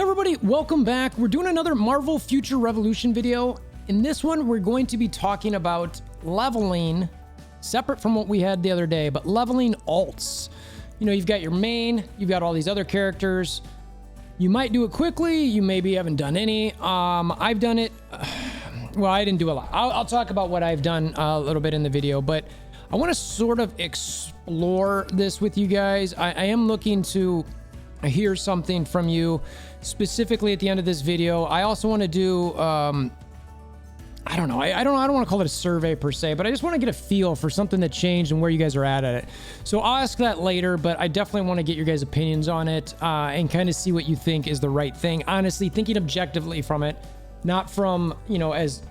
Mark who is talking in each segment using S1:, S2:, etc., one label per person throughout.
S1: Everybody, welcome back. We're doing another Marvel Future Revolution video. In this one, we're going to be talking about leveling, separate from what we had the other day, but leveling alts. You know, you've got your main, you've got all these other characters. You might do it quickly, you maybe haven't done any. I've done it, well, I didn't do a lot. I'll talk about what I've done a little bit in the video, but I want to sort of explore this with you guys. I am looking to hear something from you specifically at the end of this video. I also want to do I don't know, I don't want to call it a survey per se, but I just want to get a feel for something that changed and where you guys are at it. So I'll ask that later, but I definitely want to get your guys' opinions on it and kind of see what you think is the right thing. Honestly, thinking objectively from it, not from, you know, as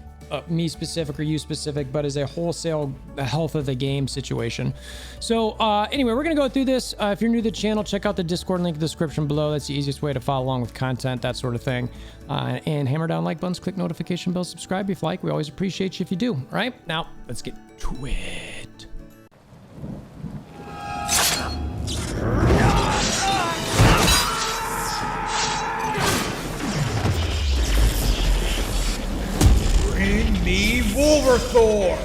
S1: me specific or you specific, but as a wholesale health of the game situation. So anyway, we're gonna go through this. If you're new to the channel, check out the Discord link in the description below. That's the easiest way to follow along with content, that sort of thing. And hammer down like buttons, click notification bell, subscribe if you like. We always appreciate you if you do. All right, now let's get to it.
S2: Bring me WolverThor!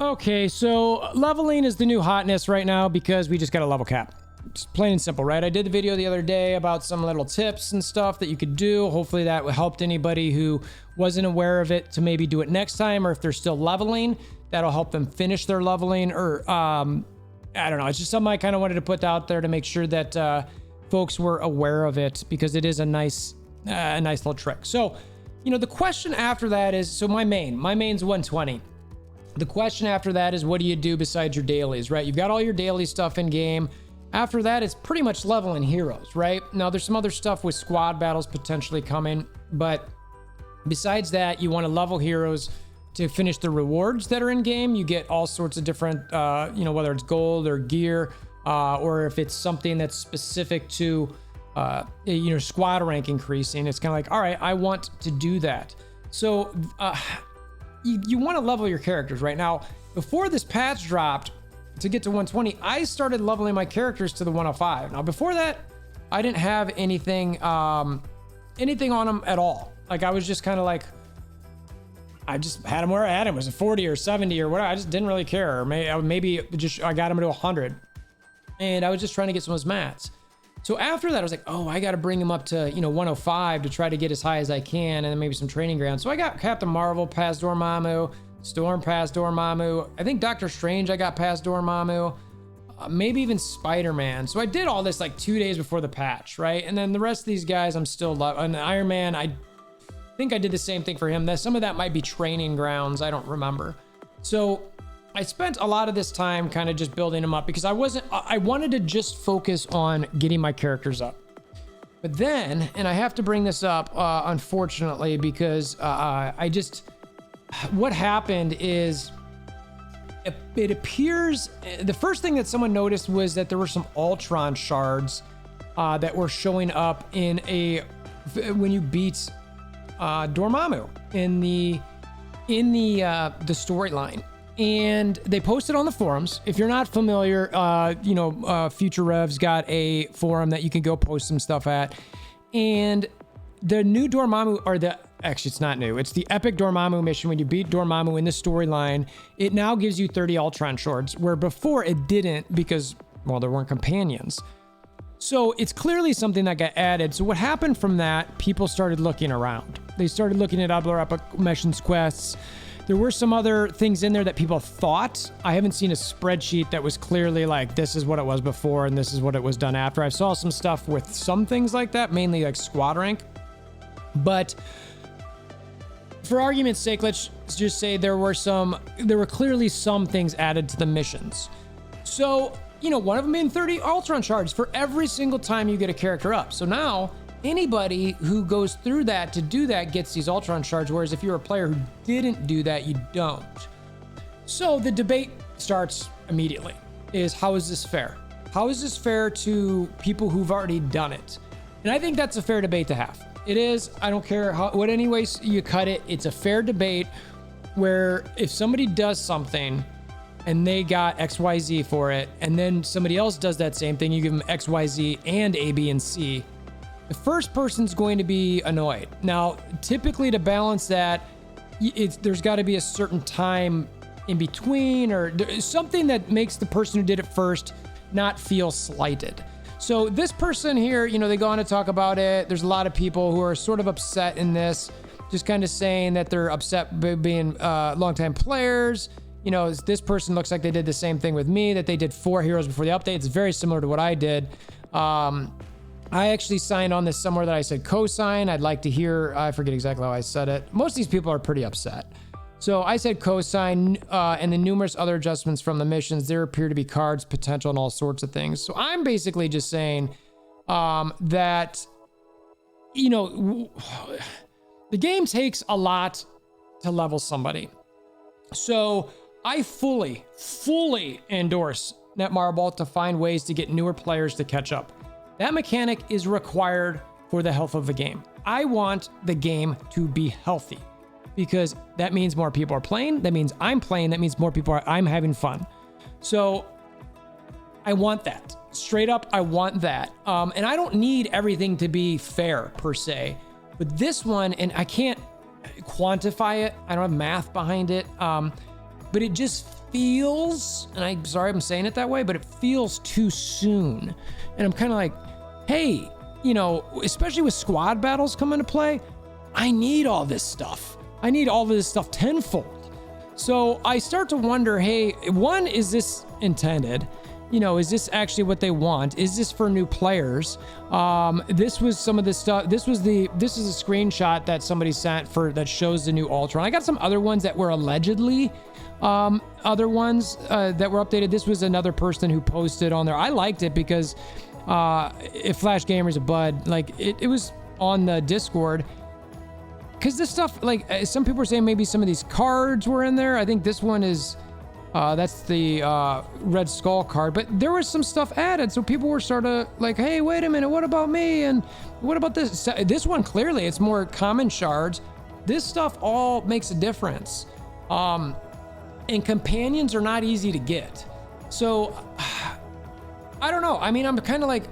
S1: Okay, so leveling is the new hotness right now because we just got a level cap. Just plain and simple, right? I did the video the other day about some little tips and stuff that you could do. Hopefully that helped anybody who wasn't aware of it to maybe do it next time, or if they're still leveling, that'll help them finish their leveling, or I don't know. It's just something I kind of wanted to put out there to make sure that folks were aware of it, because it is a nice little trick. So, you know, the question after that is, so my main's 120. The question after that is, what do you do besides your dailies, right? You've got all your daily stuff in game. After that, it's pretty much leveling heroes, right? Now, there's some other stuff with squad battles potentially coming, but besides that, you want to level heroes to finish the rewards that are in game. You get all sorts of different, you know, whether it's gold or gear, or if it's something that's specific to you know, squad rank increasing. It's kind of like, all right, I want to do that. So you want to level your characters right now. Before this patch dropped to get to 120, I started leveling my characters to the 105. Now before that, I didn't have anything on them at all. Like, I was just kind of like, I just had them where I had them. Was it 40 or 70 or whatever? I just didn't really care. Or maybe just I got them to 100, and I was just trying to get some of those mats. So after that, I was like, oh, I got to bring him up to, you know, 105 to try to get as high as I can, and then maybe some training ground. So I got Captain Marvel past Dormammu, Storm past Dormammu. I think Doctor Strange I got past Dormammu, maybe even Spider-Man. So I did all this like 2 days before the patch, right? And then the rest of these guys, I'm still and Iron Man, I think I did the same thing for him. Some of that might be training grounds, I don't remember. So I spent a lot of this time kind of just building them up because I wanted to just focus on getting my characters up. But then, and I have to bring this up, unfortunately, because what happened is it appears, the first thing that someone noticed was that there were some Ultron shards that were showing up when you beat Dormammu in the storyline. And they posted on the forums. If you're not familiar, you know, Future Rev's got a forum that you can go post some stuff at. And the new Dormammu, actually it's not new, it's the epic Dormammu mission. When you beat Dormammu in the storyline, it now gives you 30 Ultron shards, where before it didn't because, well, there weren't companions. So it's clearly something that got added. So what happened from that, people started looking around. They started looking at other epic missions quests. There were some other things in there that people thought. I haven't seen a spreadsheet that was clearly like, this is what it was before and this is what it was done after. I saw some stuff with some things like that, mainly like squad rank. But for argument's sake, let's just say there were clearly some things added to the missions. So, you know, one of them being 30 Ultron shards for every single time you get a character up. So now anybody who goes through that to do that gets these Ultron shards, whereas if you're a player who didn't do that, you don't. So the debate starts immediately, is how is this fair? How is this fair to people who've already done it? And I think that's a fair debate to have. It is. I don't care what any ways you cut it. It's a fair debate where if somebody does something and they got XYZ for it, and then somebody else does that same thing, you give them XYZ and A, B, and C, the first person's going to be annoyed. Now, typically to balance that, there's got to be a certain time in between, or something that makes the person who did it first not feel slighted. So this person here, you know, they go on to talk about it. There's a lot of people who are sort of upset in this, just kind of saying that they're upset being longtime players. You know, this person looks like they did the same thing with me, that they did 4 heroes before the update. It's very similar to what I did. I actually signed on this somewhere that I said cosign. I'd like to hear, I forget exactly how I said it. Most of these people are pretty upset. So I said cosign, and the numerous other adjustments from the missions. There appear to be cards, potential, and all sorts of things. So I'm basically just saying that, you know, the game takes a lot to level somebody. So I fully endorse Netmarble to find ways to get newer players to catch up. That mechanic is required for the health of the game. I want the game to be healthy, because that means more people are playing. That means I'm playing. That means more people are, I'm having fun. So I want that. Straight up, I want that. And I don't need everything to be fair per se, but this one, and I can't quantify it. I don't have math behind it. But it just feels, and I'm sorry I'm saying it that way, but it feels too soon. And I'm kind of like, hey, you know, especially with squad battles come into play, I need all this stuff. I need all of this stuff tenfold. So I start to wonder, hey, one, is this intended? You know, is this actually what they want? Is this for new players? This was some of the stuff. This is a screenshot that somebody sent for that shows the new Ultron. I got some other ones that were allegedly other ones that were updated. This was another person who posted on there. I liked it because if Flash Gamer's a bud, like it was on the Discord. Because this stuff, like some people were saying maybe some of these cards were in there. I think this one is, that's the Red Skull card. But there was some stuff added. So people were sort of like, hey, wait a minute, what about me? And what about this? This one, clearly, it's more common shards. This stuff all makes a difference. And companions are not easy to get. So, I don't know. I mean, I'm kind of like,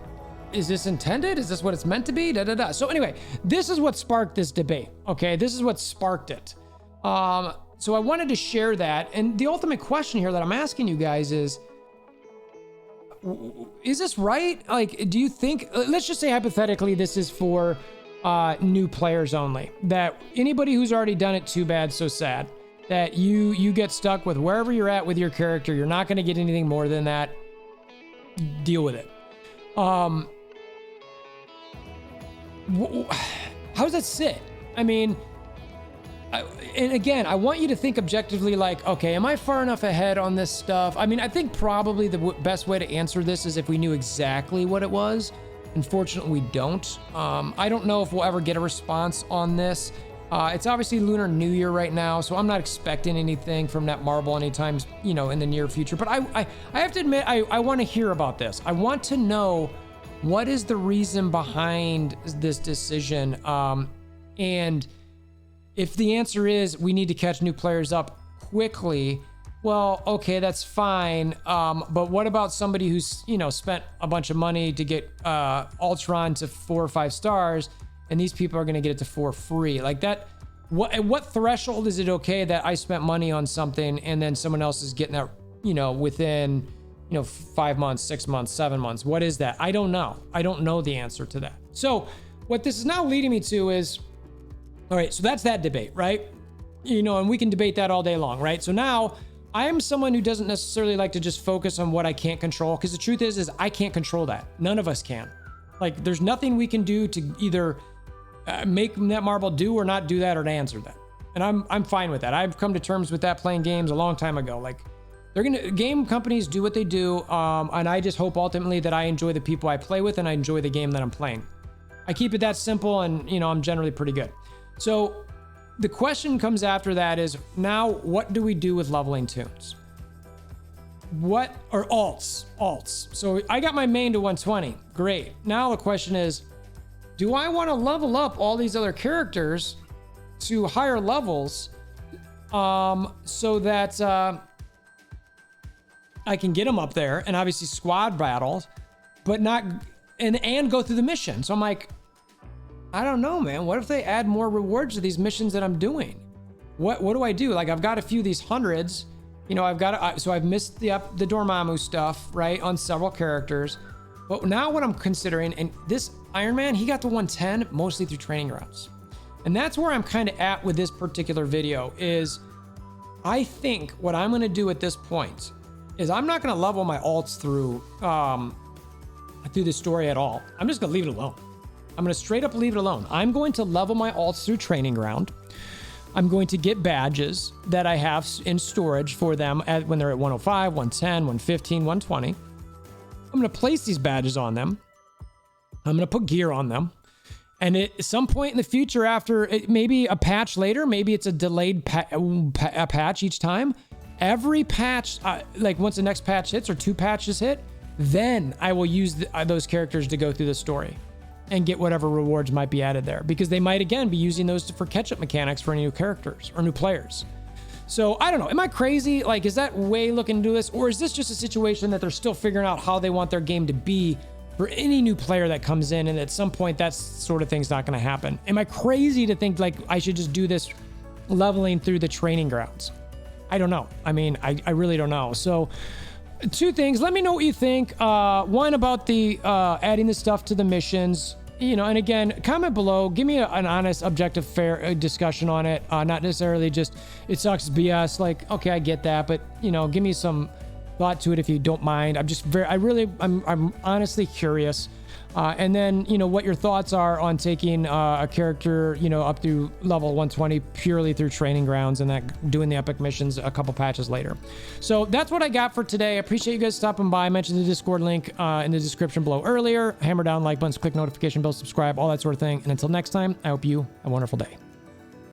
S1: is this intended? Is this what it's meant to be? So anyway, this is what sparked this debate. Okay, this is what sparked it. So I wanted to share that. And the ultimate question here that I'm asking you guys is this right? Like, do you think, let's just say hypothetically, this is for new players only. That anybody who's already done it, too bad, so sad. That you get stuck with wherever you're at with your character. You're not going to get anything more than that. Deal with it. How does that sit? I mean, and again, I want you to think objectively, like, okay, am I far enough ahead on this stuff? I mean, I think probably the best way to answer this is if we knew exactly what it was. Unfortunately, we don't. I don't know if we'll ever get a response on this. It's obviously Lunar New Year right now, so I'm not expecting anything from Netmarble anytime, you know, in the near future. But I have to admit, I want to hear about this. I want to know what is the reason behind this decision. And if the answer is we need to catch new players up quickly, well, okay, that's fine. But what about somebody who's, you know, spent a bunch of money to get Ultron to 4 or 5 stars, and these people are going to get it to 4 free? Like that, at what threshold is it okay that I spent money on something and then someone else is getting that, you know, within, you know, 5 months, 6 months, 7 months? What is that? I don't know. I don't know the answer to that. So what this is now leading me to is, all right, so that's that debate, right? You know, and we can debate that all day long, right? So now I am someone who doesn't necessarily like to just focus on what I can't control, because the truth is I can't control that. None of us can. Like, there's nothing we can do to either make Netmarble do or not do that, or to answer that. And I'm fine with that. I've come to terms with that playing games a long time ago. Like, game companies do what they do, and I just hope ultimately that I enjoy the people I play with and I enjoy the game that I'm playing. I keep it that simple, and you know, I'm generally pretty good. So the question comes after that is, now what do we do with leveling tunes? What are alts? So I got my main to 120. Great. Now the question is, do I want to level up all these other characters to higher levels so that I can get them up there and obviously squad battles, but not, and go through the mission. So I'm like, I don't know, man. What if they add more rewards to these missions that I'm doing? What do I do? Like, I've got a few of these hundreds, you know, so I've missed the Dormammu stuff, right, on several characters. But now what I'm considering, and this Iron Man, he got to 110 mostly through training grounds. And that's where I'm kind of at with this particular video is I think what I'm going to do at this point is I'm not going to level my alts through the story at all. I'm just going to leave it alone. I'm going to straight up leave it alone. I'm going to level my alts through training ground. I'm going to get badges that I have in storage for them when they're at 105, 110, 115, 120. I'm going to place these badges on them. I'm going to put gear on them. And at some point in the future, after maybe a patch later, maybe it's a delayed patch each time. Every patch, like once the next patch hits or 2 patches hit, then I will use those characters to go through the story and get whatever rewards might be added there, because they might again be using those for catch-up mechanics for any new characters or new players. So I don't know. Am I crazy? Like, is that way looking to do this? Or is this just a situation that they're still figuring out how they want their game to be for any new player that comes in, and at some point that sort of thing's not going to happen? Am I crazy to think like I should just do this leveling through the training grounds? I don't know. I mean, I really don't know. So 2 things. Let me know what you think. One, about the adding the stuff to the missions. You know, and again, comment below. Give me an honest, objective, fair discussion on it. Not necessarily just it sucks BS. Like, okay, I get that, but you know, give me some thought to it if you don't mind. I'm honestly curious. And then, you know, what your thoughts are on taking a character, you know, up through level 120 purely through training grounds and that doing the epic missions a couple patches later. So that's what I got for today. I appreciate you guys stopping by. I mentioned the Discord link in the description below earlier. Hammer down like buttons, click notification bell, subscribe, all that sort of thing. And until next time, I hope you have a wonderful day.